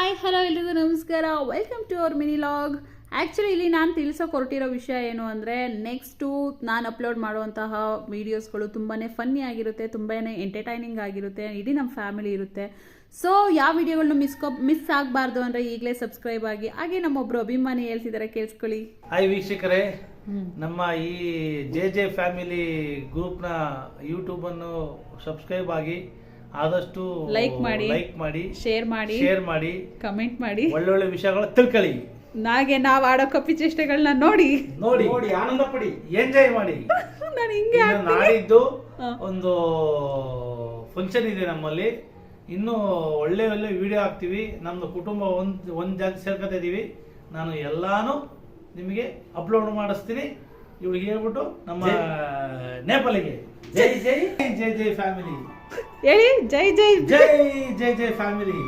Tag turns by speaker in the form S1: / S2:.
S1: Hi hello ಎಲ್ರಿಗೂ ನಮಸ್ಕಾರ. Welcome to our mini log. Actually ಇಲ್ಲಿ ನಾನು ತಿಳಿಸೋಕೆ ಹೊರಟಿರೋ ವಿಷಯ ಏನು ಅಂದರೆ, ನೆಕ್ಸ್ಟು ನಾನು ಅಪ್ಲೋಡ್ ಮಾಡುವಂತಹ ವೀಡಿಯೋಸ್ಗಳು ತುಂಬಾ ಫನ್ನಿ ಆಗಿರುತ್ತೆ, ತುಂಬಾ ಎಂಟರ್ಟೈನಿಂಗ್ ಆಗಿರುತ್ತೆ, ಇಡೀ ನಮ್ಮ ಫ್ಯಾಮಿಲಿ ಇರುತ್ತೆ. ಸೊ ಯಾವ ವಿಡಿಯೋಗಳನ್ನ ಮಿಸ್ ಆಗಬಾರ್ದು ಅಂದರೆ ಈಗಲೇ ಸಬ್ಸ್ಕ್ರೈಬ್ ಆಗಿ. ಹಾಗೆ ನಮ್ಮೊಬ್ಬರು ಅಭಿಮಾನಿ ಹೇಳ್ತಿದ್ದಾರೆ, ಕೇಳಿಸ್ಕೊಳ್ಳಿ.
S2: ಹಾಯ್ ವೀಕ್ಷಕರೇ, ನಮ್ಮ ಈ ಜೆ ಫ್ಯಾಮಿಲಿ ಗ್ರೂಪ್ನ ಯೂಟ್ಯೂಬನ್ನು ಸಬ್ಸ್ಕ್ರೈಬ್ ಆಗಿ, ಆದಷ್ಟು ಲೈಕ್ ಮಾಡಿ
S1: ಶೇರ್ ಮಾಡಿ ಕಮೆಂಟ್ ಮಾಡಿ,
S2: ಒಳ್ಳೊಳ್ಳೆ ವಿಷಯಗಳ ತಿಳ್ಕೊಳ್ಳಿ.
S1: ನಾವು ಆಡೋ ಕಪ್ಪಿ ಚೇಷ್ಟೆಗಳನ್ನ ನೋಡಿ
S2: ಆನಂದ ಪಡಿ, ಎಂಜಾಯ್ ಮಾಡಿ.
S1: ನಾನು ಹಿಂಗೆ
S2: ನಾಡಿದ್ದು ಒಂದು ಫಂಕ್ಷನ್ ಇದೆ ನಮ್ಮಲ್ಲಿ. ಇನ್ನು ಒಳ್ಳೆ ಒಳ್ಳೆ ವಿಡಿಯೋ ಹಾಕ್ತಿವಿ. ನಮ್ದು ಕುಟುಂಬ ಒಂದ್ ಜಾಗ ಸೇರ್ಕೊತಾ ಇದೀವಿ. ನಾನು ಎಲ್ಲಾನು ನಿಮಗೆ ಅಪ್ಲೋಡ್ ಮಾಡಿಸ್ತೀನಿ. ಇವ್ರಿಗೆ ಹೇಳ್ಬಿಟ್ಟು ನಮ್ಮ ನೇಪಾಳಿಗೆ ಜೈ ಜೈ ಜೈ ಜೈ ಫ್ಯಾಮಿಲಿ
S1: ಹೇಳಿ. ಜೈ ಜೈ
S2: ಜೈ ಜೈ ಜೈ ಫ್ಯಾಮಿಲಿ.